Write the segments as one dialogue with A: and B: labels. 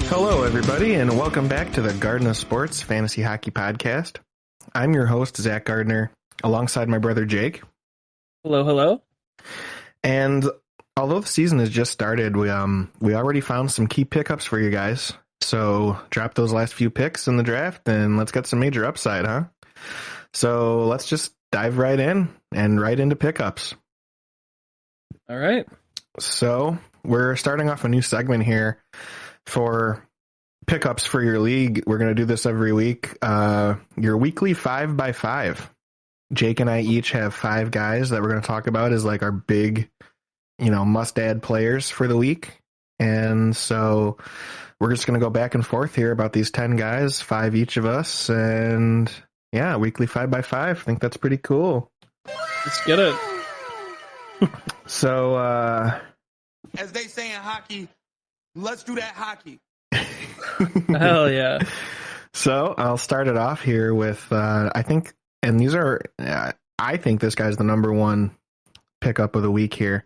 A: Hello, everybody, and welcome back to the Garden of Sports Fantasy Hockey Podcast. I'm your host, Zach Gardner, alongside my brother Jake.
B: Hello, hello.
A: And although the season has just started, we already found some key pickups for you guys. So drop those last few picks in the draft, and let's get some major upside, huh? So let's just dive right in and right into pickups.
B: All right.
A: So we're starting off a new segment here for pickups for your league. We're going to do this every week. Your weekly 5x5. Jake and I each have 5 guys that we're going to talk about as like our big, must-add players for the week. And so we're just going to go back and forth here about these 10 guys, 5 each of us. And yeah, weekly 5x5. I think that's pretty cool.
B: Let's get it.
A: So,
C: as they say in hockey, let's do that hockey.
B: Hell yeah.
A: So I'll start it off here with, I think this guy's the number one pickup of the week here.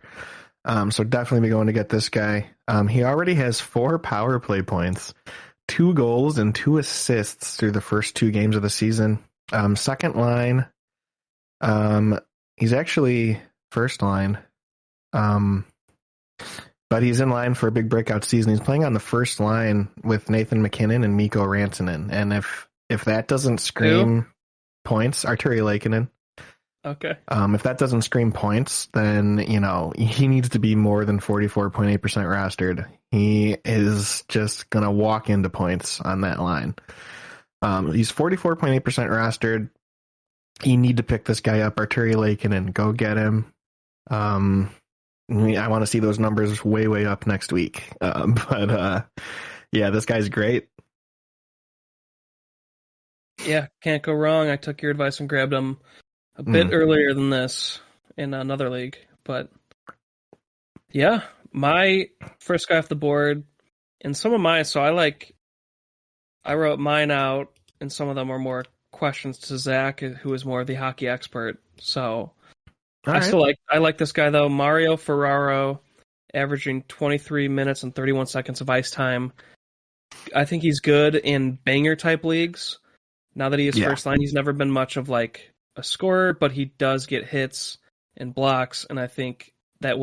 A: So definitely be going to get this guy. He already has 4 power play points, 2 goals and 2 assists through the first 2 games of the season. Second line, he's actually first line. But he's in line for a big breakout season. He's playing on the first line with Nathan McKinnon and Mikko Rantanen. And if that doesn't scream points, Arturi Leikkanen.
B: Okay.
A: If that doesn't scream points, then, he needs to be more than 44.8% rostered. He is just going to walk into points on that line. He's 44.8% rostered. You need to pick this guy up, Arturi Leikkanen. Go get him. I want to see those numbers way, way up next week. But this guy's great.
B: Yeah, can't go wrong. I took your advice and grabbed him a bit earlier than this in another league. But yeah, my first guy off the board, and some of mine, so I wrote mine out, and some of them were more questions to Zach, who is more of the hockey expert. So I like this guy though. Mario Ferraro, averaging 23 minutes and 31 seconds of ice time. I think he's good in banger type leagues. Now that he is first line, he's never been much of like a scorer, but he does get hits and blocks, and I think that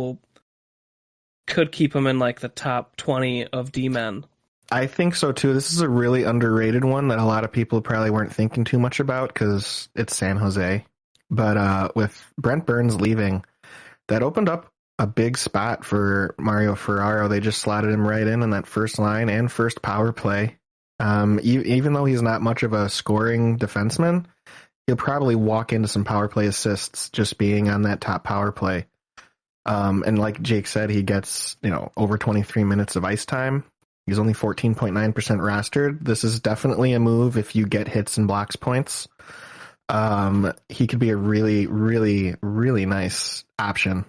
B: could keep him in like the top 20 of D-men.
A: I think so too. This is a really underrated one that a lot of people probably weren't thinking too much about because it's San Jose. But with Brent Burns leaving, that opened up a big spot for Mario Ferraro. They just slotted him right in that first line and first power play. Even though he's not much of a scoring defenseman, he'll probably walk into some power play assists just being on that top power play. And like Jake said, he gets over 23 minutes of ice time. He's only 14.9% rostered. This is definitely a move if you get hits and blocks points. He could be a really, really, really nice option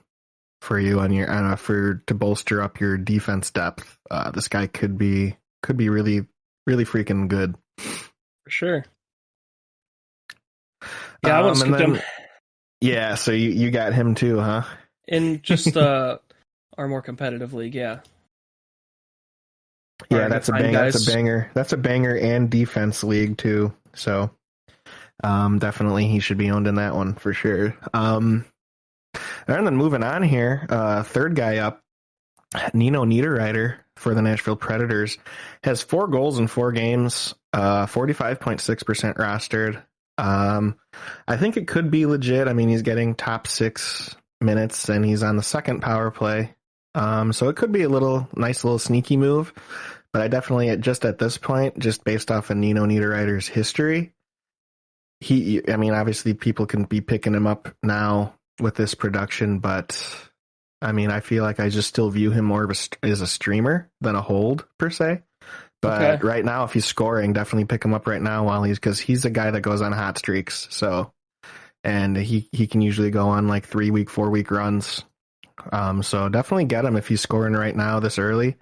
A: for you on your to bolster up your defense depth. This guy could be really, really freaking good.
B: For sure. Yeah, I wouldn't skip him.
A: Yeah, so you got him too, huh?
B: In just our more competitive league, yeah.
A: Yeah, that's a banger. That's a banger and defense league too. So definitely he should be owned in that one for sure. And then moving on here, third guy up, Nino Niederreiter for the Nashville Predators, has 4 goals in 4 games, 45.6% rostered. I think it could be legit. I mean, he's getting top 6 minutes and he's on the second power play. So it could be a nice little sneaky move, but I definitely, just at this point, just based off of Nino Niederreiter's history, obviously people can be picking him up now with this production, but I feel like I just still view him more as a streamer than a hold per se. But Right now, if he's scoring, definitely pick him up right now because he's a guy that goes on hot streaks. So, and he can usually go on like 3-week, 4-week runs. So definitely get him if he's scoring right now this early.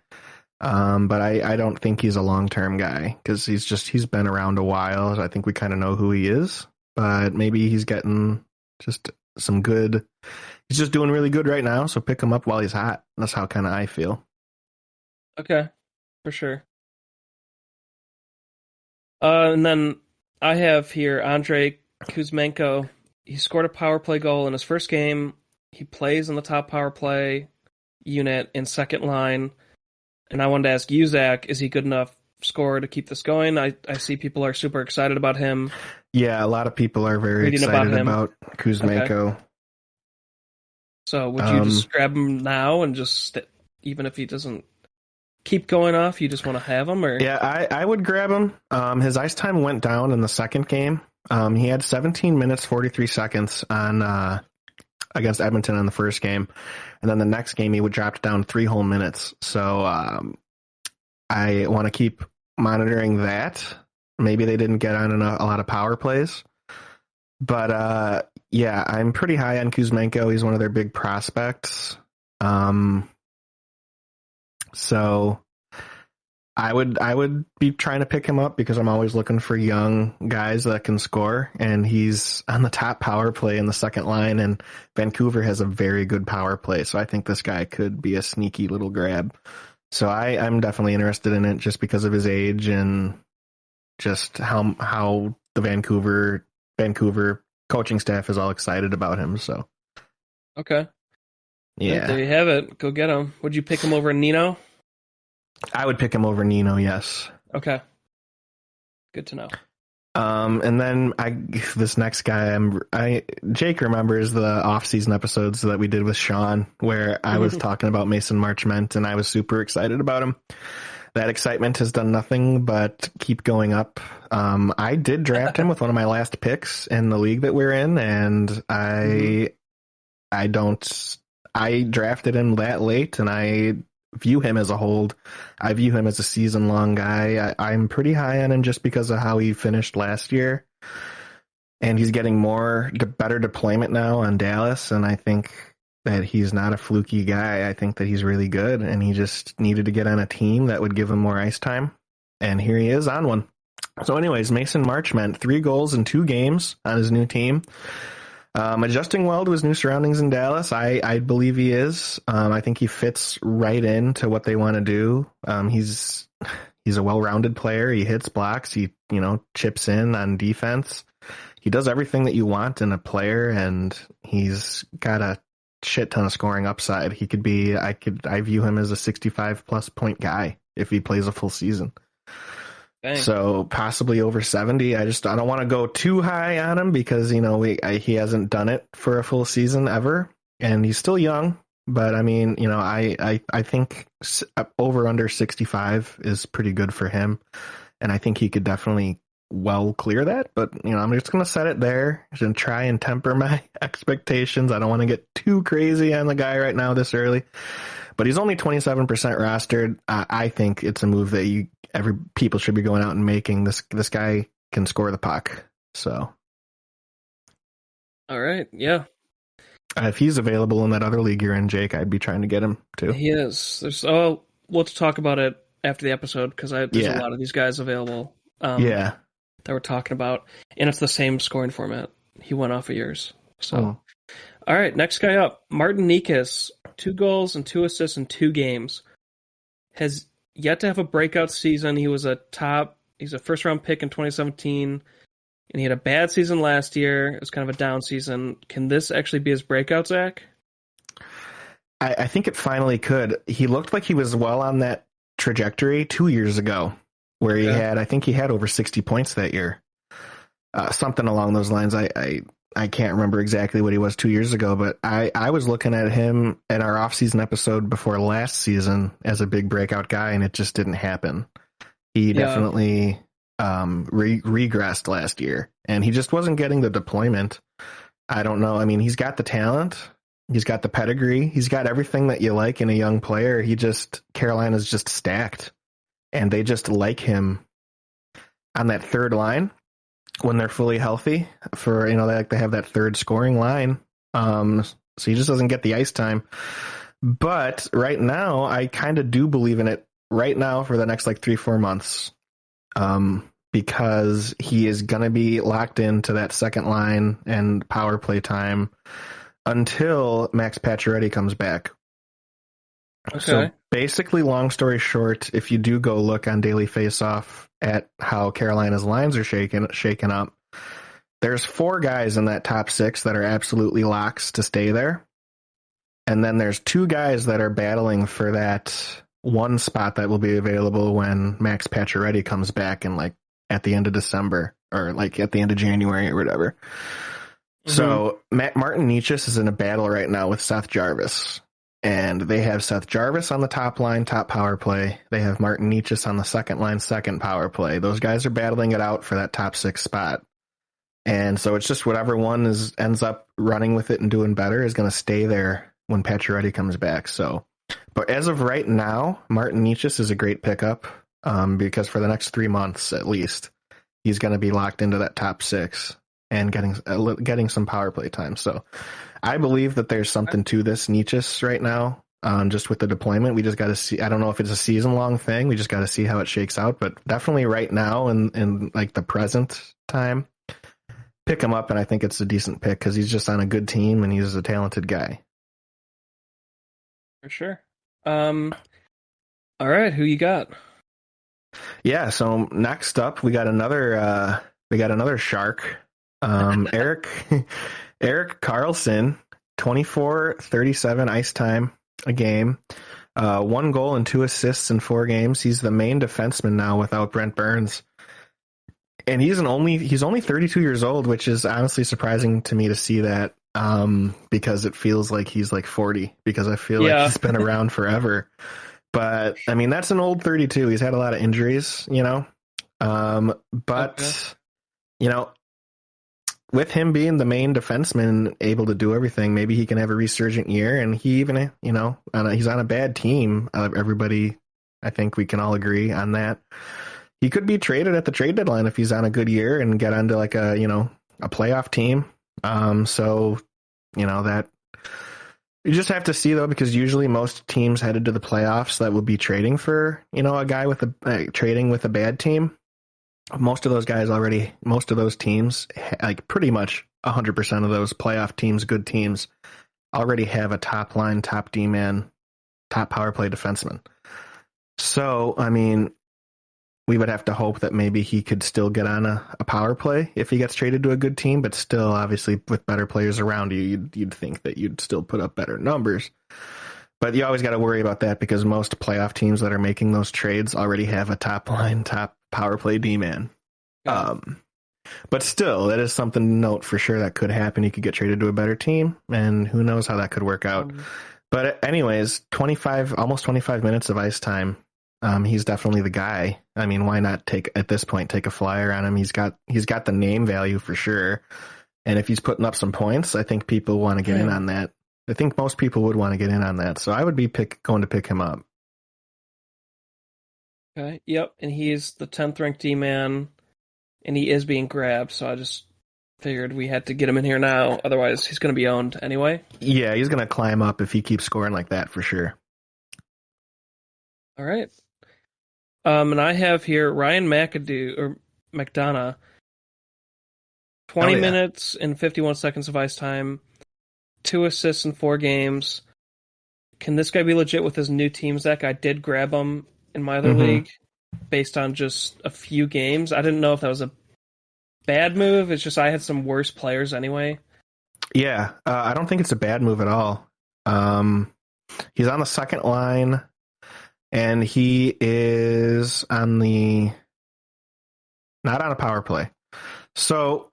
A: But I don't think he's a long-term guy because he's been around a while. I think we kind of know who he is, but maybe he's getting just some good. He's just doing really good right now. So pick him up while he's hot. That's how kind of I feel.
B: Okay. For sure. And then I have here Andrei Kuzmenko. He scored a power play goal in his first game. He plays in the top power play unit in second line. And I wanted to ask you, Zach, is he good enough scorer to keep this going? I see people are super excited about him.
A: Yeah, a lot of people are very
B: Reading
A: excited
B: about him.
A: about Kuzmenko.
B: Okay. So would you just grab him now and just, even if he doesn't keep going off, you just want to have him? Or
A: Yeah, I would grab him. His ice time went down in the second game. He had 17 minutes, 43 seconds on against Edmonton in the first game. And then the next game, he would drop down 3 whole minutes. So I want to keep monitoring that. Maybe they didn't get on a lot of power plays. But yeah, I'm pretty high on Kuzmenko. He's one of their big prospects. So I would be trying to pick him up because I'm always looking for young guys that can score, and he's on the top power play in the second line, and Vancouver has a very good power play, so I think this guy could be a sneaky little grab. So I'm definitely interested in it just because of his age and just how the Vancouver coaching staff is all excited about him. So
B: okay,
A: yeah,
B: there you have it. Go get him. Would you pick him over Nino?
A: I would pick him over Nino. Yes.
B: Okay. Good to know.
A: And then this next guy, Jake remembers the off-season episodes that we did with Sean, where I was talking about Mason Marchment, and I was super excited about him. That excitement has done nothing but keep going up. I did draft him with one of my last picks in the league that we're in, and I drafted him that late, and I view him as a hold. I view him as a season-long guy. I'm pretty high on him just because of how he finished last year. And he's getting better deployment now on Dallas, and I think that he's not a fluky guy. I think that he's really good, and he just needed to get on a team that would give him more ice time. And here he is on one. So anyways, Mason Marchment, 3 goals in 2 games on his new team. Adjusting well to his new surroundings in Dallas, I believe he is. I think he fits right into what they want to do. He's a well-rounded player. He hits blocks. He chips in on defense. He does everything that you want in a player, and he's got a shit ton of scoring upside. He could be. I view him as a 65+ point guy if he plays a full season.
B: Dang.
A: So possibly over 70. I don't want to go too high on him because he hasn't done it for a full season ever, and he's still young. But I mean, I think over under 65 is pretty good for him, and I think he could definitely well clear that. But I'm just gonna set it there and try and temper my expectations. I don't want to get too crazy on the guy right now this early. But he's only 27% rostered. I think it's a move that people should be going out and making. This guy can score the puck. So,
B: all right, yeah.
A: If he's available in that other league you're in, Jake, I'd be trying to get him too.
B: He is. Let's talk about it after the episode because there's a lot of these guys available. That we're talking about, and it's the same scoring format. He went off of yours. So, All right, next guy up, Martin Nikas, 2 goals and 2 assists in 2 games. Has yet to have a breakout season. He's a first round pick in 2017, and he had a bad season last year. It was kind of a down season. Can this actually be his breakout, Zach?
A: I think it finally could. He looked like he was well on that trajectory 2 years ago, where he had over 60 points that year. Something along those lines. I can't remember exactly what he was 2 years ago, but I was looking at him in our off-season episode before last season as a big breakout guy, and it just didn't happen. He definitely regressed last year, and he just wasn't getting the deployment. I don't know. I mean, he's got the talent. He's got the pedigree. He's got everything that you like in a young player. Carolina's just stacked, and they just like him on that third line when they're fully healthy they have that third scoring line. So he just doesn't get the ice time. But right now, I kind of do believe in it right now for the next 3-4 months. Because he is going to be locked into that second line and power play time until Max Pacioretty comes back.
B: Okay.
A: So basically, long story short, if you do go look on Daily Faceoff at how Carolina's lines are shaken up, there's 4 guys in that top 6 that are absolutely locks to stay there. And then there's 2 guys that are battling for that one spot that will be available when Max Pacioretty comes back in like at the end of December or like at the end of January or whatever. Mm-hmm. So Martin Necas is in a battle right now with Seth Jarvis. And they have Seth Jarvis on the top line, top power play. They have Martin Necas on the second line, second power play. Those guys are battling it out for that top 6 spot. And so it's just whatever one ends up running with it and doing better is going to stay there when Pacioretty comes back. So, but as of right now, Martin Necas is a great pickup because for the next 3 months at least, he's going to be locked into that top 6 and getting some power play time. So I believe that there's something to this Necas right now. Just with the deployment, we just got to see. I don't know if it's a season-long thing. We just got to see how it shakes out. But definitely right now in like the present time, pick him up, and I think it's a decent pick because he's just on a good team and he's a talented guy.
B: For sure. All right, who you got?
A: Yeah, so next up we got another shark. Eric Carlson, 24-37 ice time a game. 1 goal and 2 assists in 4 games. He's the main defenseman now without Brent Burns. And he's only 32 years old, which is honestly surprising to me to see that. Because it feels like he's like 40 because I feel like he's been around forever. But I mean, that's an old 32. He's had a lot of injuries, you know. You know, with him being the main defenseman, able to do everything, maybe he can have a resurgent year. And he even, you know, he's on a bad team. Everybody, I think we can all agree on that. He could be traded at the trade deadline if he's on a good year and get onto like a playoff team. So, you know, that you just have to see though, because usually most teams headed to the playoffs that would be trading for, you know, a guy with trading with a bad team. Most of those teams, like pretty much 100% of those playoff teams, good teams, already have a top line, top D-man, top power play defenseman. So, I mean, we would have to hope that maybe he could still get on a power play if he gets traded to a good team, but still, obviously, with better players around you, you'd think that you'd still put up better numbers. But you always got to worry about that because most playoff teams that are making those trades already have a top line, top power play D-man. Yeah. But still, that is something to note for sure that could happen. He could get traded to a better team, and who knows how that could work out. But anyways, almost 25 minutes of ice time. He's definitely the guy. I mean, why not take a flyer on him? He's got the name value for sure. And if he's putting up some points, I think people want to get in on that. I think most people would want to get in on that. So I would be going to pick him up.
B: Okay. Yep. And he is the 10th ranked D-man, and he is being grabbed. So I just figured we had to get him in here now. Otherwise, he's going to be owned anyway.
A: Yeah, he's going to climb up if he keeps scoring like that for sure.
B: All right. And I have here Ryan McDonough, 20 minutes and 51 seconds of ice time, 2 assists in 4 games. Can this guy be legit with his new team, Zach? I did grab him in my other league based on just a few games. I didn't know if that was a bad move. It's just I had some worse players anyway.
A: Yeah, I don't think it's a bad move at all. He's on the second line. And he is not on a power play. So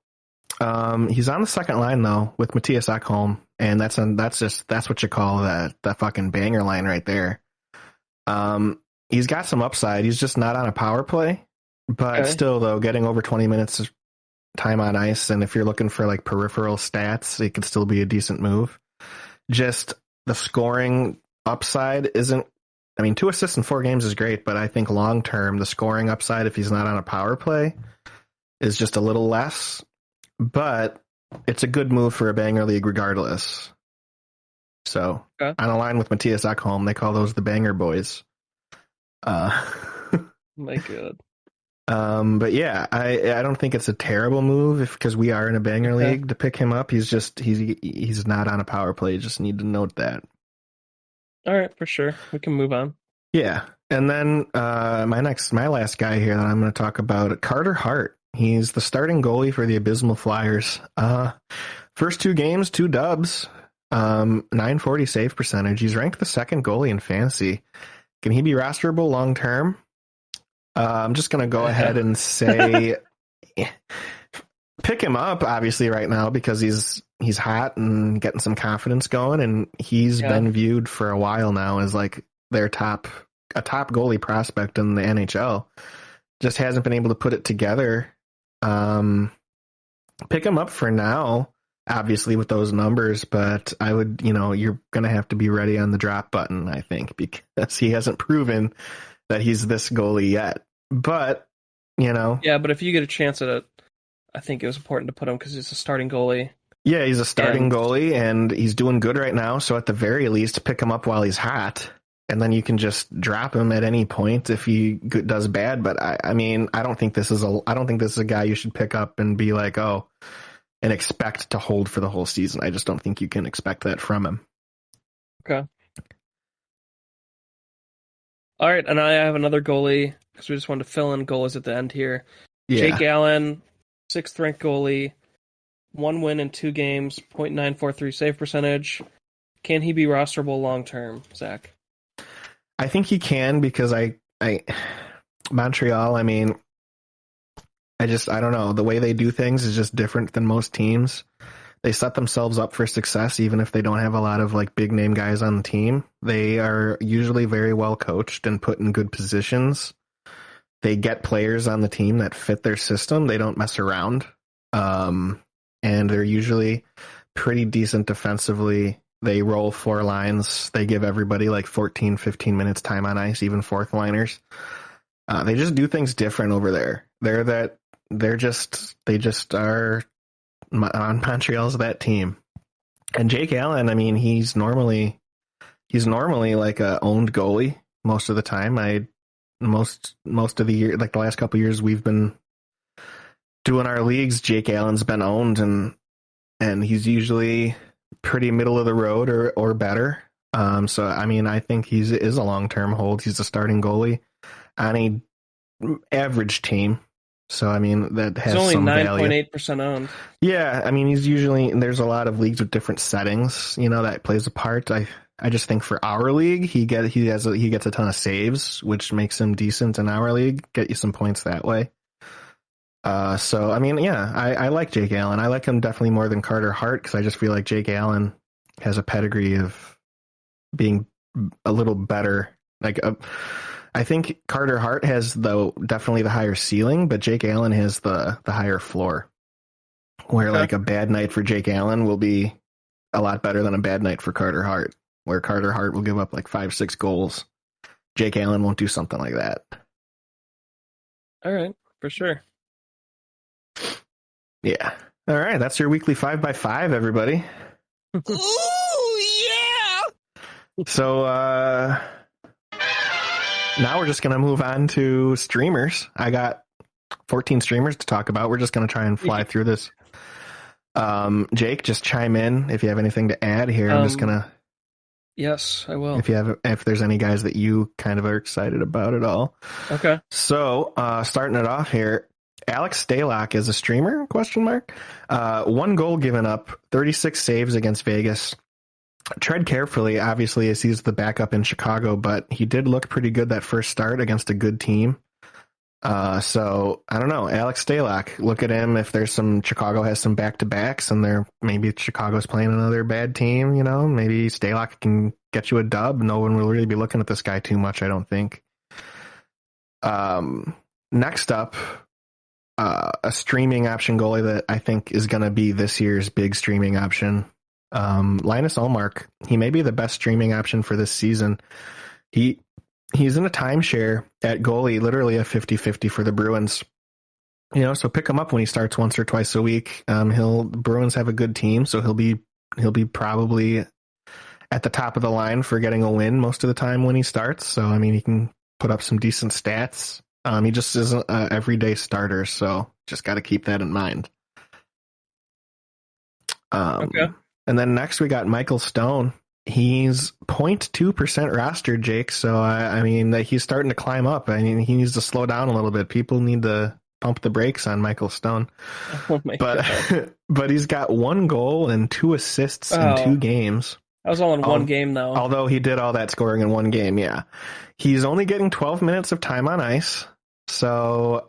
A: he's on the second line though with Matthias Ekholm, and that's what you call that fucking banger line right there. He's got some upside. He's just not on a power play, but still though, getting over 20 minutes of time on ice, and if you're looking for like peripheral stats, it could still be a decent move. Just the scoring upside isn't. I mean, 2 assists in 4 games is great, but I think long-term, the scoring upside, if he's not on a power play, is just a little less. But it's a good move for a banger league regardless. So, on a line with Matthias Ekholm, they call those the banger boys.
B: My God.
A: But yeah, I don't think it's a terrible move because we are in a banger league to pick him up. He's not on a power play. You just need to note that.
B: All right, for sure. We can move on.
A: Yeah. And then my last guy here that I'm going to talk about, Carter Hart. He's the starting goalie for the Abysmal Flyers. First 2 games, 2 dubs, 940 save percentage. He's ranked the second goalie in fantasy. Can he be rosterable long term? I'm just going to go ahead and say pick him up, obviously, right now because he's hot and getting some confidence going, and he's been viewed for a while now as like a top goalie prospect in the NHL. Just hasn't been able to put it together. Pick him up for now, obviously with those numbers, but I would, you're going to have to be ready on the drop button, I think, because he hasn't proven that he's this goalie yet. But,
B: Yeah, but if you get a chance at it, I think it was important to put him because he's a starting goalie.
A: Yeah, he's a starting goalie, and he's doing good right now. So at the very least, pick him up while he's hot, and then you can just drop him at any point if he does bad. But I don't think this is a guy you should pick up and be like, oh, and expect to hold for the whole season. I just don't think you can expect that from him.
B: Okay. All right, and I have another goalie because we just wanted to fill in goalies at the end here.
A: Yeah.
B: Jake Allen, 6th ranked goalie, 1 win in 2 games, .943 save percentage. Can he be rosterable long term, Zach?
A: I think he can because Montreal, I don't know. The way they do things is just different than most teams. They set themselves up for success even if they don't have a lot of like big name guys on the team. They are usually very well coached and put in good positions. They get players on the team that fit their system. They don't mess around. And they're usually pretty decent defensively. They roll 4 lines. They give everybody like 14, 15 minutes time on ice, even 4th liners. They just do things different over there. They just are on Montreal's that team. And Jake Allen, he's normally like a owned goalie most of the time. Most of the year, like the last couple of years we've been doing our leagues, Jake Allen's been owned, and he's usually pretty middle of the road or better. So I think he is a long-term hold. He's a starting goalie on a average team. So that has
B: only
A: some
B: 9.8% owned.
A: Yeah, he's usually, there's a lot of leagues with different settings, that plays a part. I just think for our league, he gets a ton of saves, which makes him decent in our league. Get you some points that way. So I like Jake Allen. I like him definitely more than Carter Hart because I just feel like Jake Allen has a pedigree of being a little better. I think Carter Hart has definitely the higher ceiling, but Jake Allen has the higher floor. Where like a bad night for Jake Allen will be a lot better than a bad night for Carter Hart. Where Carter Hart will give up like 5-6 goals. Jake Allen won't do something like that.
B: All right, for sure.
A: Yeah. All right, that's your weekly 5x5, everybody.
C: Ooh, yeah!
A: So now we're just going to move on to streamers. I got 14 streamers to talk about. We're just going to try and fly through this. Jake, just chime in if you have anything to add here. I'm just going to...
B: Yes, I will.
A: If there's any guys that you kind of are excited about at all.
B: Okay.
A: So, starting it off here, Alex Stalock is a streamer, ? 1 goal given up, 36 saves against Vegas. Tread carefully, obviously, as he's the backup in Chicago, but he did look pretty good that first start against a good team. So I don't know, Alex Stalock, look at him. If there's Chicago has some back-to-backs and maybe Chicago's playing another bad team, maybe Stalock can get you a dub. No one will really be looking at this guy too much, I don't think. Next up, a streaming option goalie that I think is going to be this year's big streaming option. Linus Ullmark. He may be the best streaming option for this season. He's in a timeshare at goalie, literally a 50-50 for the Bruins. So pick him up when he starts once or twice a week. Bruins have a good team, so he'll be probably at the top of the line for getting a win most of the time when he starts. So he can put up some decent stats. He just isn't an everyday starter, so just got to keep that in mind. Okay. And then next we got Michael Stone. He's 0.2% rostered, Jake. So I mean, he's starting to climb up. I mean, he needs to slow down a little bit. People need to pump the brakes on Michael Stone.
B: Oh my God.
A: But he's got 1 goal and 2 assists in 2 games.
B: That was all in one game, though.
A: Although he did all that scoring in 1 game, yeah. He's only getting 12 minutes of time on ice. So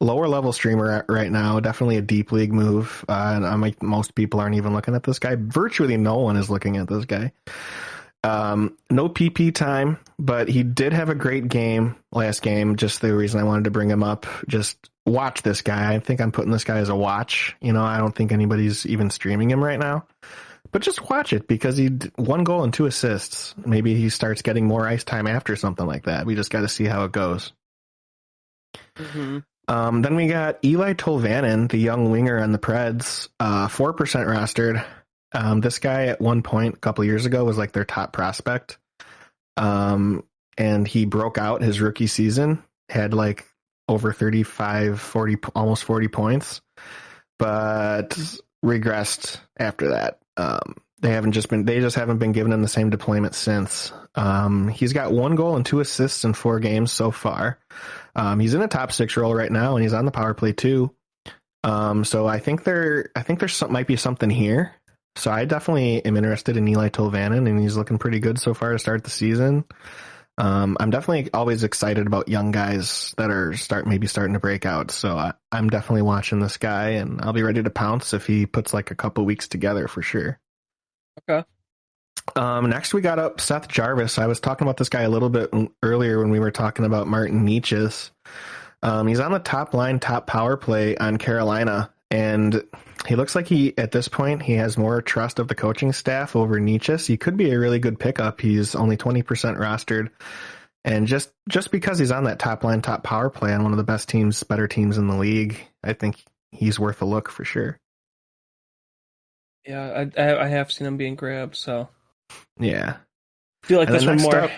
A: lower level streamer right now, definitely a deep league move. And most people aren't even looking at this guy. Virtually no one is looking at this guy. No PP time, but he did have a great game last game. Just the reason I wanted to bring him up. Just watch this guy. I think I'm putting this guy as a watch. I don't think anybody's even streaming him right now. But just watch it because he 1 goal and 2 assists. Maybe he starts getting more ice time after something like that. We just got to see how it goes.
B: Mm-hmm.
A: Then we got Eli Tolvanen, the young winger on the Preds, 4% rostered. This guy at one point a couple years ago was like their top prospect. And he broke out his rookie season, had like over 35, 40, almost 40 points, but regressed after that. They just haven't been giving him the same deployment since. He's got 1 goal and 2 assists in 4 games so far. He's in a top 6 role right now, and he's on the power play too. So I think might be something here. So I definitely am interested in Eli Tolvanen, and he's looking pretty good so far to start the season. I'm definitely always excited about young guys that are starting to break out. So I'm definitely watching this guy, and I'll be ready to pounce if he puts like a couple weeks together for sure.
B: Okay.
A: Next we got up Seth Jarvis. I was talking about this guy a little bit earlier when we were talking about Martin Nietzsche's. He's on the top line, top power play on Carolina, and he looks like at this point, he has more trust of the coaching staff over Nietzsche. He could be a really good pickup. He's only 20% rostered. And just because he's on that top line, top power play on one of the better teams in the league, I think he's worth a look for sure.
B: Yeah, I have seen him being grabbed, so.
A: Yeah.
B: I feel like this one more.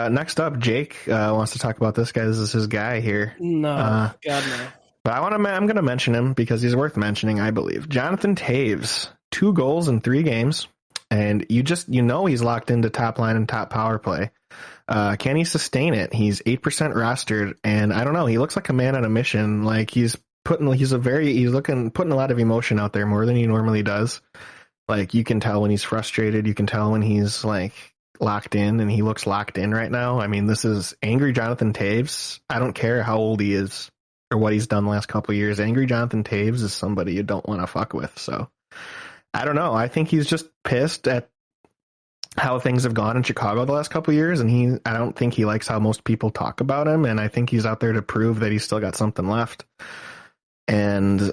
A: Next up, Jake wants to talk about this guy. This is his guy here.
B: No, God no.
A: But I'm going to mention him because he's worth mentioning, I believe. Jonathan Taves, 2 goals in 3 games, and he's locked into top line and top power play. Can he sustain it? He's 8% rostered, and I don't know. He looks like a man on a mission. Like he's putting a lot of emotion out there, more than he normally does. Like you can tell when he's frustrated. You can tell when he's like locked in, and he looks locked in right now. I mean, this is angry Jonathan Taves. I don't care how old he is or what he's done the last couple of years. Angry Jonathan Taves is somebody you don't want to fuck with. So I don't know. I think he's just pissed at how things have gone in Chicago the last couple of years, and I don't think he likes how most people talk about him, and I think he's out there to prove that he's still got something left. And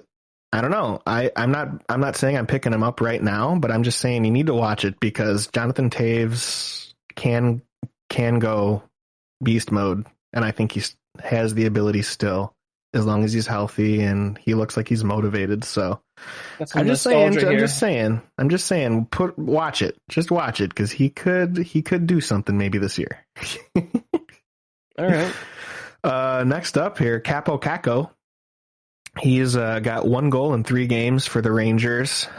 A: I don't know. I'm not saying I'm picking him up right now, but I'm just saying you need to watch it because Jonathan Taves can go beast mode, and I think he has the ability still, as long as he's healthy and he looks like he's motivated. So I'm just saying, watch it. Just watch it because he could do something maybe this year.
B: All right.
A: Next up here, Capo Caco. He's got 1 goal in 3 games for the Rangers.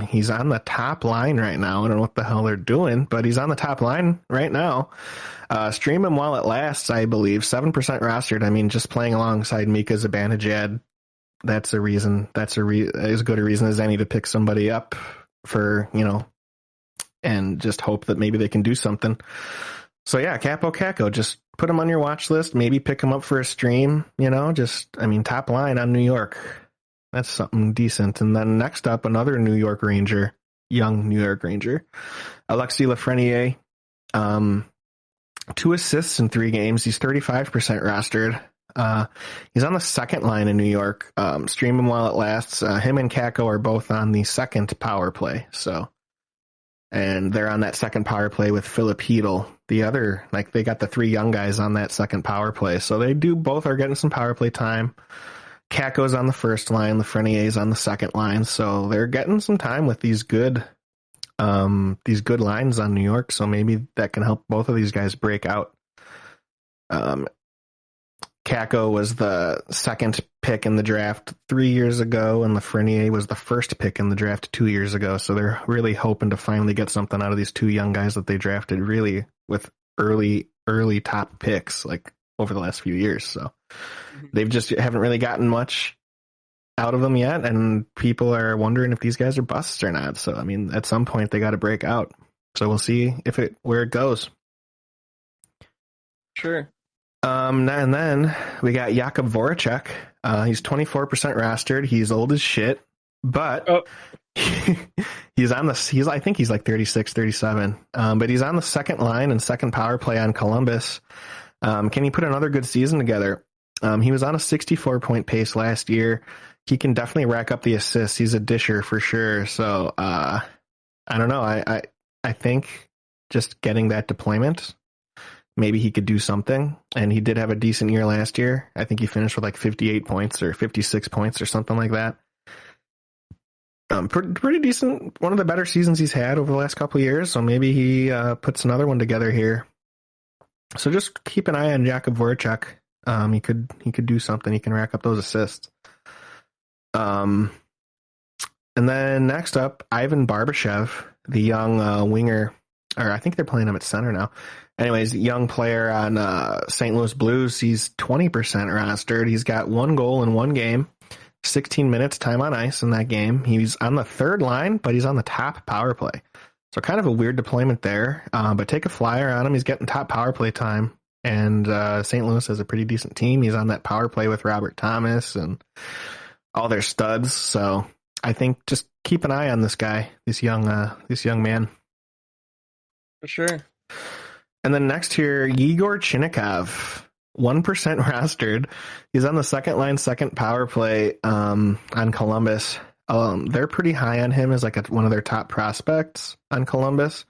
A: He's on the top line right now. I don't know what the hell they're doing, but he's on the top line right now. Stream him while it lasts, I believe. 7% rostered. I mean, just playing alongside Mika Zibanejad, that's a reason. That's as good a reason as any to pick somebody up for, and just hope that maybe they can do something. So yeah, Capo Caco, just put him on your watch list. Maybe pick him up for a stream. Top line on New York. That's something decent. And then next up, another New York Ranger, young New York Ranger, Alexis Lafreniere. 2 assists in 3 games. He's 35% rostered. He's on the second line in New York. Stream him while it lasts. Him and Caco are both on the second power play. And they're on that second power play with Philip Hedl. They got the 3 young guys on that second power play. So both are getting some power play time. Caco's on the first line, Lafreniere's on the second line. So they're getting some time with these good lines on New York. So maybe that can help both of these guys break out. Caco Kako was the second pick in the draft 3 years ago, and Lafreniere was the first pick in the draft 2 years ago. So they're really hoping to finally get something out of these two young guys that they drafted really with early top picks like over the last few years. So they've just haven't really gotten much out of them yet, and people are wondering if these guys are busts or not. So I mean, at some point they got to break out. So we'll see where it goes.
B: Sure.
A: And then we got Jakub Voracek. He's 24% rostered. He's old as shit, but I think he's like 36, 37. But he's on the second line and second power play on Columbus. Can he put another good season together? He was on a 64-point pace last year. He can definitely rack up the assists. He's a disher for sure. So I don't know. I think just getting that deployment, maybe he could do something. And he did have a decent year last year. I think he finished with like 58 points or 56 points or something like that. Pretty decent. One of the better seasons he's had over the last couple of years. So maybe he puts another one together here. So just keep an eye on Jakub Voracek. He could do something. He can rack up those assists. And then next up, Ivan Barbashev, the young winger, or I think they're playing him at center now. Anyways, young player on St. Louis Blues. He's 20% rostered. He's got 1 goal in 1 game, 16 minutes time on ice in that game. He's on the third line, but he's on the top power play. So kind of a weird deployment there, but take a flyer on him. He's getting top power play time, and St. Louis has a pretty decent team. He's on that power play with Robert Thomas and all their studs. So I think just keep an eye on this guy, this young man.
B: For sure.
A: And then next here, Yegor Chinnikov, 1% rostered. He's on the second line, second power play on Columbus. They're pretty high on him as like one of their top prospects on Columbus.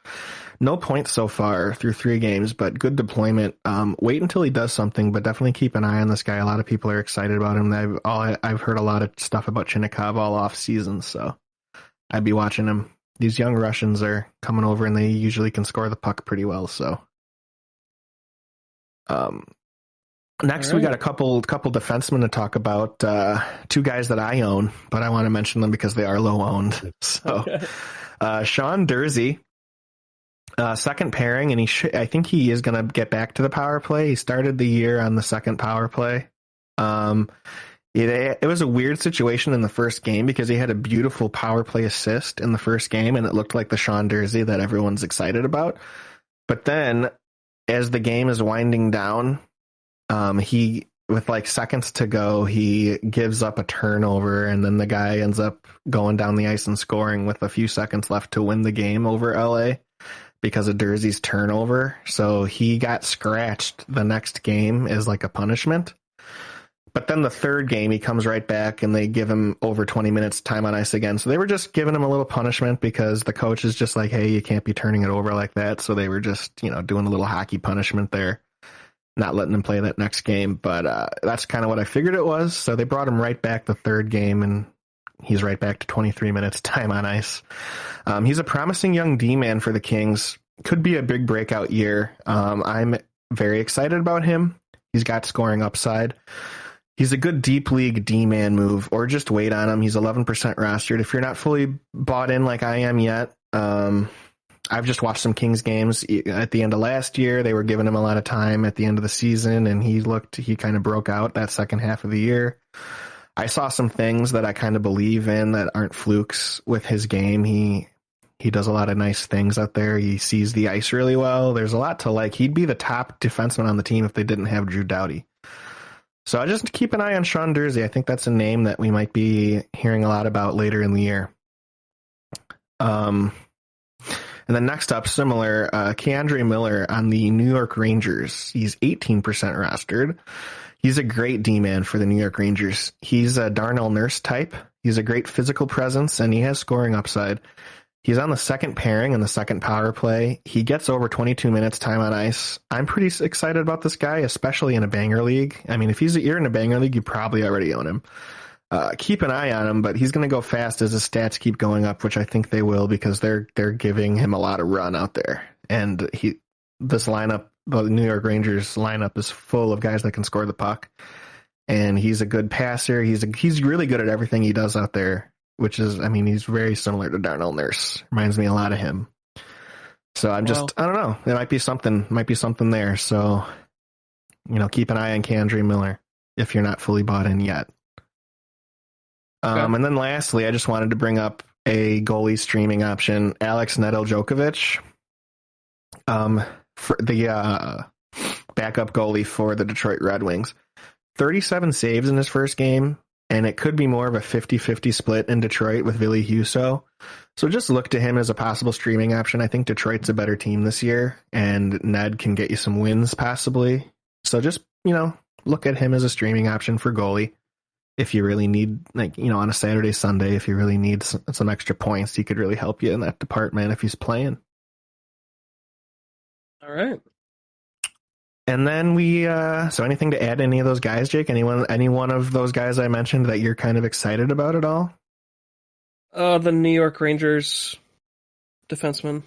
A: No points so far through 3 games, but good deployment. Wait until he does something, but definitely keep an eye on this guy. A lot of people are excited about him. I've heard a lot of stuff about Chinnikov all off season, so I'd be watching him. These young Russians are coming over, and they usually can score the puck pretty well. So, next we got a couple defensemen to talk about. 2 guys that I own, but I want to mention them because they are low owned. So, Sean Durzi. Second pairing, and I think he is going to get back to the power play. He started the year on the second power play. It was a weird situation in the first game because he had a beautiful power play assist in the first game, and it looked like the Sean Durzi that everyone's excited about. But then, as the game is winding down, he, with like seconds to go, he gives up a turnover, and then the guy ends up going down the ice and scoring with a few seconds left to win the game over LA. Because of Durzi's turnover. So he got scratched the next game as like a punishment. But then the third game, he comes right back and they give him over 20 minutes time on ice again. So they were just giving him a little punishment because the coach is just like, hey, you can't be turning it over like that. So they were just, doing a little hockey punishment there, not letting him play that next game. But that's kind of what I figured it was. So they brought him right back the third game, and he's right back to 23 minutes time on ice. He's a promising young D-man for the Kings. Could be a big breakout year. I'm very excited about him. He's got scoring upside. He's a good deep league D-man move, or just wait on him. He's 11% rostered. If you're not fully bought in like I am yet, I've just watched some Kings games at the end of last year. They were giving him a lot of time at the end of the season, and he kind of broke out that second half of the year. I saw some things that I kind of believe in that aren't flukes with his game. He does a lot of nice things out there. He sees the ice really well. There's a lot to like. He'd be the top defenseman on the team if they didn't have Drew Doughty. So I just keep an eye on Sean Durzi. I think that's a name that we might be hearing a lot about later in the year. And then next up, similar, Keandre Miller on the New York Rangers. He's 18% rostered. He's a great D-man for the New York Rangers. He's a Darnell Nurse type. He's a great physical presence, and he has scoring upside. He's on the second pairing and the second power play. He gets over 22 minutes time on ice. I'm pretty excited about this guy, especially in a banger league. I mean, if you're in a banger league, you probably already own him. Keep an eye on him, but he's going to go fast as his stats keep going up, which I think they will because they're giving him a lot of run out there. And this lineup the New York Rangers lineup is full of guys that can score the puck, and he's a good passer. He's really good at everything he does out there, which is, I mean, he's very similar to Darnell Nurse. Reminds me a lot of him. So I don't know. There might be something there. So, keep an eye on K'Andre Miller if you're not fully bought in yet.
B: Okay.
A: And then lastly, I just wanted to bring up a goalie streaming option, Alex Nedeljkovic, for the backup goalie for the Detroit Red Wings. 37 saves in his first game, and it could be more of a 50-50 split in Detroit with Ville Husso. So just look to him as a possible streaming option. I think Detroit's a better team this year, and Ned can get you some wins possibly. So just, look at him as a streaming option for goalie. If you really need, on a Saturday, Sunday, if you really need some extra points, he could really help you in that department if he's playing.
B: All right.
A: And then so anything to add to any of those guys, Jake? Any one of those guys I mentioned that you're kind of excited about at all?
B: The New York Rangers defenseman.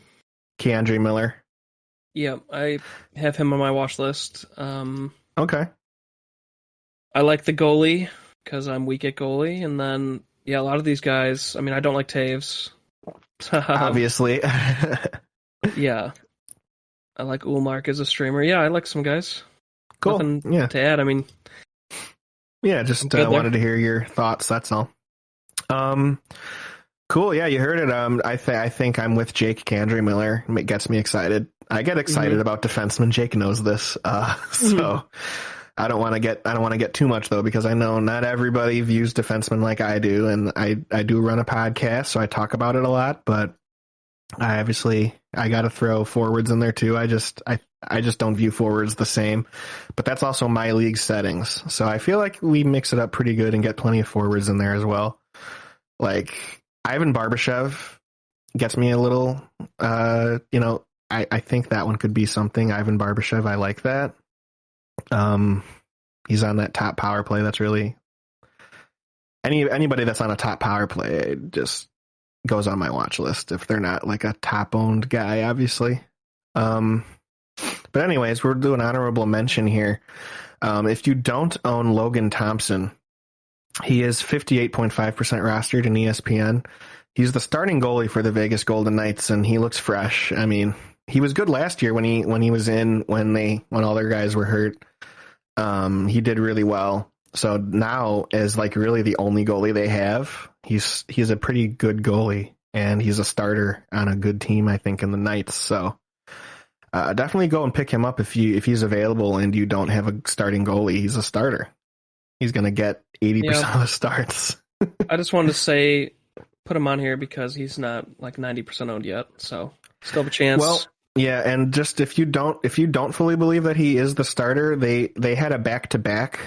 A: K'Andre Miller.
B: Yeah, I have him on my watch list.
A: Okay.
B: I like the goalie because I'm weak at goalie, and then a lot of these guys. I mean, I don't like Taves.
A: Obviously.
B: Yeah. I like Ullmark as a streamer. Yeah, I like some guys.
A: Cool.
B: Nothing to add. I mean,
A: just wanted to hear your thoughts. That's all. Cool. Yeah, you heard it. I think I'm with Jake. K'Andre Miller. It gets me excited. I get excited about defensemen. Jake knows this. So I don't want to get too much though, because I know not everybody views defensemen like I do, and I do run a podcast, so I talk about it a lot. But I got to throw forwards in there too. I just don't view forwards the same, but that's also my league settings. So I feel like we mix it up pretty good and get plenty of forwards in there as well. Like Ivan Barbashev gets me a little, I think that one could be something. Ivan Barbashev, I like that. He's on that top power play. That's really anybody that's on a top power play just goes on my watch list if they're not like a top owned guy, obviously. But anyways, we're doing honorable mention here. If you don't own Logan Thompson, he is 58.5% rostered in ESPN. He's the starting goalie for the Vegas Golden Knights, and he looks fresh. I mean, he was good last year when he was in when all their guys were hurt. He did really well. So now, as like really the only goalie they have, he's a pretty good goalie, and he's a starter on a good team, I think, in the Knights. So definitely go and pick him up if he's available and you don't have a starting goalie. He's a starter. He's going to get 80% of the starts.
B: I just wanted to say, put him on here because he's not like 90% owned yet, so still have a chance.
A: Well, yeah, and just if you don't fully believe that he is the starter, they had a back-to-back,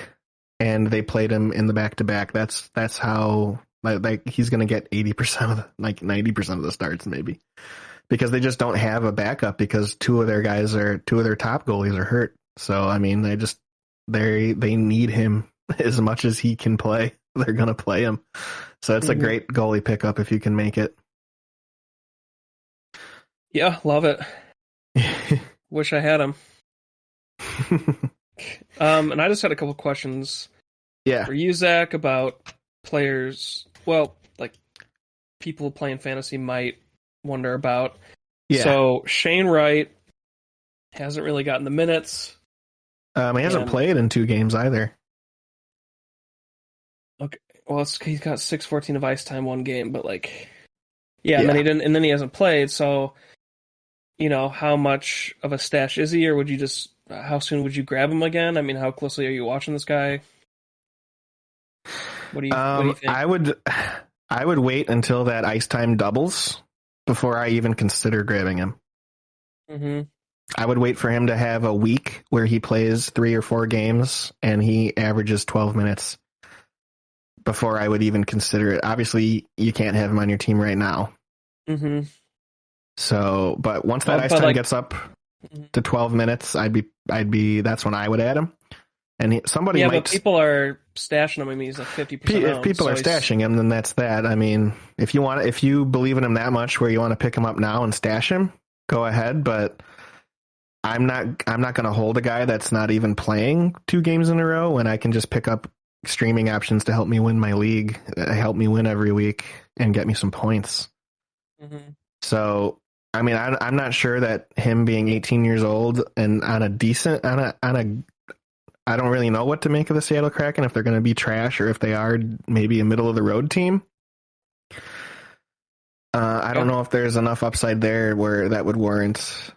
A: and they played him in the back-to-back. That's how like he's going to get 80% of 90% of the starts maybe, because they just don't have a backup because two of their top goalies are hurt. So I mean, they need him as much as he can play. They're going to play him. So it's a great goalie pickup if you can make it.
B: Yeah, love it. Wish I had him. And I just had a couple questions.
A: Yeah.
B: For you, Zach, about players. Well, like people playing fantasy might wonder about.
A: Yeah.
B: So Shane Wright hasn't really gotten the minutes.
A: He hasn't played in 2 games either.
B: Okay. Well, he's got 6:14 of ice time 1 game, but and then he hasn't played. So, how much of a stash is he, or would you how soon would you grab him again? I mean, how closely are you watching this guy? What do you think?
A: I would wait until that ice time doubles before I even consider grabbing him.
B: Mm-hmm.
A: I would wait for him to have a week where he plays 3 or 4 games and he averages 12 minutes before I would even consider it. Obviously, you can't have him on your team right now.
B: Mm-hmm.
A: So, but once that ice time gets up to 12 minutes, I'd be. That's when I would add him. And somebody might.
B: But people are stashing him. I mean, he's like 50%.
A: If people are stashing him, then that's that. I mean, if you believe in him that much, where you want to pick him up now and stash him, go ahead. But I'm not going to hold a guy that's not even playing 2 games in a row when I can just pick up streaming options to help me win my league, help me win every week and get me some points.
B: Mm-hmm.
A: So, I mean, I'm not sure that him being 18 years old and I don't really know what to make of the Seattle Kraken, if they're going to be trash or if they are maybe a middle of the road team. I don't know if there's enough upside there where that would warrant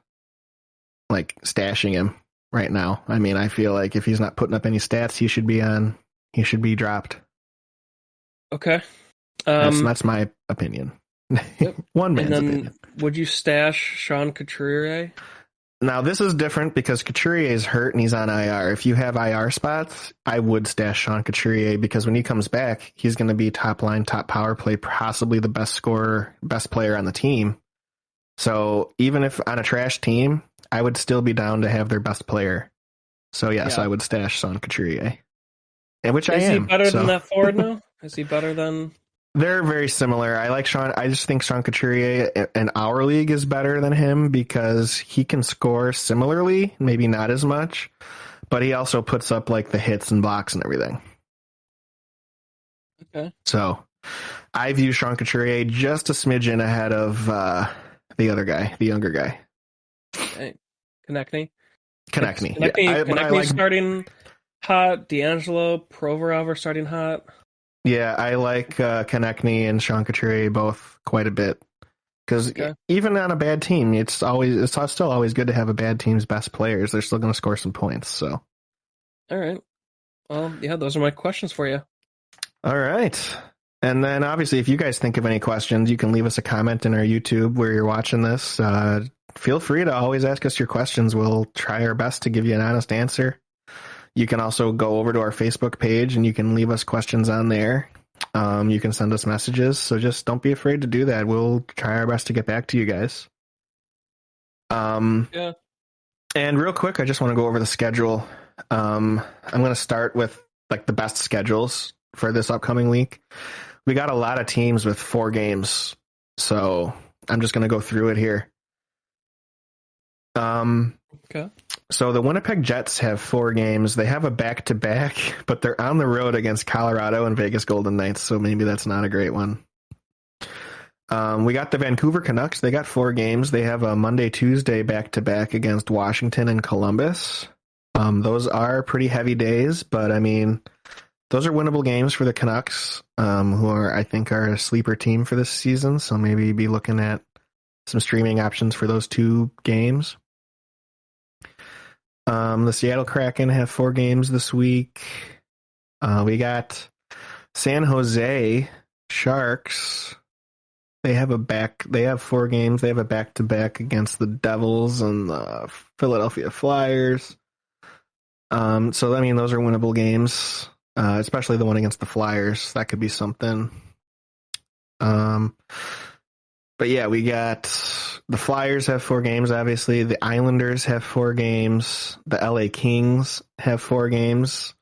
A: like stashing him right now. I mean, I feel like if he's not putting up any stats, he should be dropped.
B: Okay.
A: That's my opinion.
B: Yep.
A: One man's
B: and then
A: opinion.
B: Would you stash Sean Couturier?
A: Now, this is different because Couturier is hurt and he's on IR. If you have IR spots, I would stash Sean Couturier because when he comes back, he's going to be top line, top power play, possibly the best scorer, best player on the team. So even if on a trash team, I would still be down to have their best player. So yes, I would stash Sean Couturier. And which I am.
B: Is he better than that forward now? Is he better than...
A: They're very similar. I like Sean. I just think Sean Couturier in our league is better than him because he can score similarly, maybe not as much, but he also puts up like the hits and blocks and everything.
B: Okay.
A: So I view Sean Couturier just a smidgen ahead of the other guy, the younger guy.
B: Okay. Konechny.
A: Konechny
B: Starting hot. D'Angelo, Provorov are starting hot.
A: Yeah, I like Konechny and Sean Couturier both quite a bit because even on a bad team, it's still always good to have a bad team's best players. They're still going to score some points. So,
B: all right. Well, yeah, those are my questions for you.
A: All right, and then obviously, if you guys think of any questions, you can leave us a comment in our YouTube where you're watching this. Feel free to always ask us your questions. We'll try our best to give you an honest answer. You can also go over to our Facebook page and you can leave us questions on there. You can send us messages. So just don't be afraid to do that. We'll try our best to get back to you guys.
B: Yeah.
A: And real quick, I just want to go over the schedule. I'm going to start with like the best schedules for this upcoming week. We got a lot of teams with 4 games. So I'm just going to go through it here.
B: Okay.
A: So the Winnipeg Jets have 4 games. They have a back-to-back, but they're on the road against Colorado and Vegas Golden Knights, so maybe that's not a great one. We got the Vancouver Canucks. They got 4 games. They have a Monday-Tuesday back-to-back against Washington and Columbus. Those are pretty heavy days, but I mean, those are winnable games for the Canucks, who I think are a sleeper team for this season, so maybe be looking at some streaming options for those 2 games. The Seattle Kraken have 4 games this week. We got San Jose Sharks. They have 4 games. They have a back-to-back against the Devils and the Philadelphia Flyers. So I mean, those are winnable games, especially the one against the Flyers. That could be something. But yeah, we got the Flyers have 4 games, obviously. The Islanders have 4 games. The LA Kings have 4 games.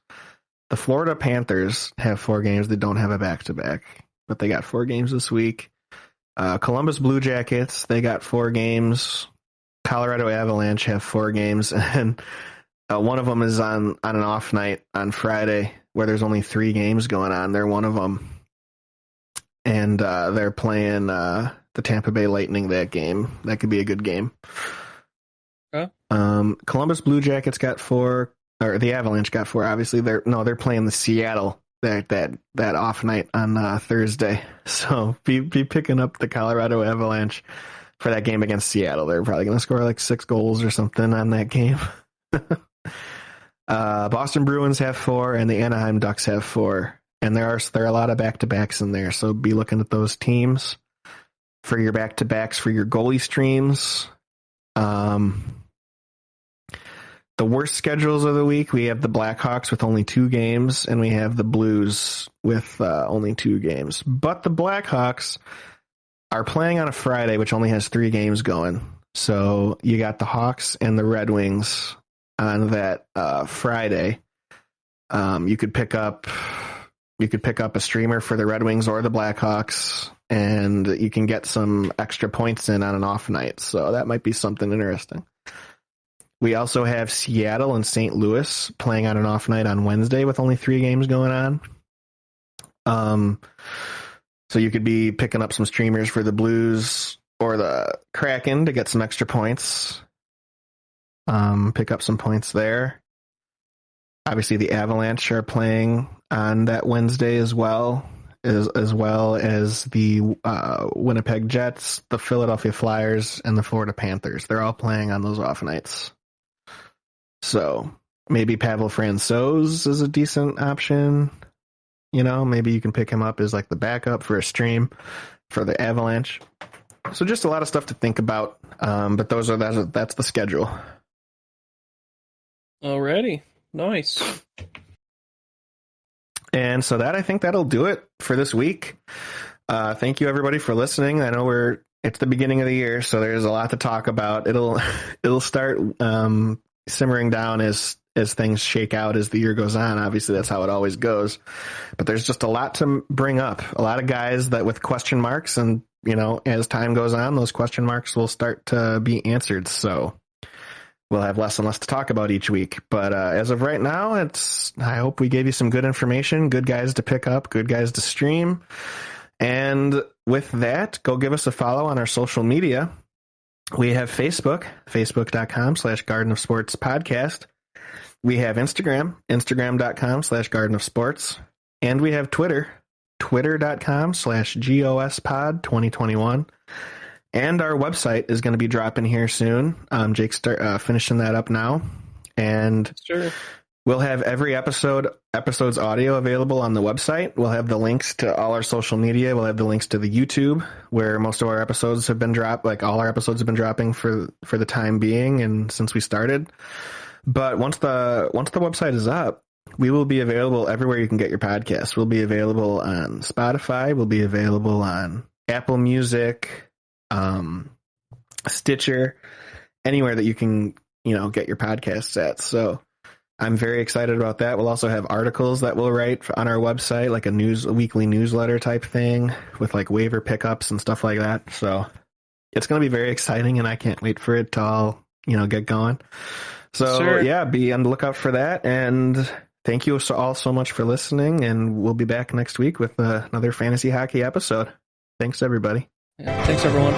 A: The Florida Panthers have 4 games. They don't have a back-to-back, but they got 4 games this week. Columbus Blue Jackets, they got 4 games. Colorado Avalanche have 4 games. And one of them is on an off night on Friday where there's only 3 games going on. They're one of them. And they're playing the Tampa Bay Lightning that game. That could be a good game.
B: Huh?
A: Columbus Blue Jackets got 4, or the Avalanche got 4. Obviously, they're playing the Seattle that off night on Thursday. So be picking up the Colorado Avalanche for that game against Seattle. They're probably going to score like 6 goals or something on that game. Boston Bruins have 4, and the Anaheim Ducks have 4. And there are a lot of back-to-backs in there, so be looking at those teams for your back-to-backs for your goalie streams. The worst schedules of the week, we have the Blackhawks with only 2 games, and we have the Blues with only 2 games. But the Blackhawks are playing on a Friday, which only has 3 games going. So you got the Hawks and the Red Wings on that Friday. You could pick up a streamer for the Red Wings or the Blackhawks, and you can get some extra points in on an off night. So that might be something interesting. We also have Seattle and St. Louis playing on an off night on Wednesday with only 3 games going on. So you could be picking up some streamers for the Blues or the Kraken to get some extra points. Pick up some points there. Obviously, the Avalanche are playing on that Wednesday as well as the Winnipeg Jets, the Philadelphia Flyers, and the Florida Panthers. They're all playing on those off nights. So maybe Pavel Francouz is a decent option. You know, maybe you can pick him up as like the backup for a stream for the Avalanche. So just a lot of stuff to think about. But that's the schedule.
B: Alrighty. Nice.
A: And so I think that'll do it for this week. Thank you everybody for listening. I know it's the beginning of the year, so there's a lot to talk about. It'll start simmering down as things shake out as the year goes on. Obviously, that's how it always goes. But there's just a lot to bring up. A lot of guys that with question marks, and you know, as time goes on, those question marks will start to be answered. So we'll have less and less to talk about each week. But as of right now, I hope we gave you some good information, good guys to pick up, good guys to stream. And with that, go give us a follow on our social media. We have Facebook, facebook.com/Garden of Sports podcast. We have Instagram, instagram.com/Garden of Sports. And we have Twitter, twitter.com/GOSpod 2021. And our website is going to be dropping here soon. Jake's finishing that up now. And
B: sure.
A: We'll have every episode's audio available on the website. We'll have the links to all our social media. We'll have the links to the YouTube, where most of our episodes have been dropped. Like all our episodes have been dropping for the time being and since we started. But once the website is up, we will be available everywhere you can get your podcasts. We'll be available on Spotify. We'll be available on Apple Music, Stitcher, anywhere that you can, get your podcasts at. So I'm very excited about that. We'll also have articles that we'll write on our website, like a weekly newsletter type thing with like waiver pickups and stuff like that. So it's going to be very exciting, and I can't wait for it to all, get going. So
B: sure.
A: Yeah, be on the lookout for that. And thank you all so much for listening. And we'll be back next week with another fantasy hockey episode. Thanks, everybody.
B: Yeah, thanks, everyone.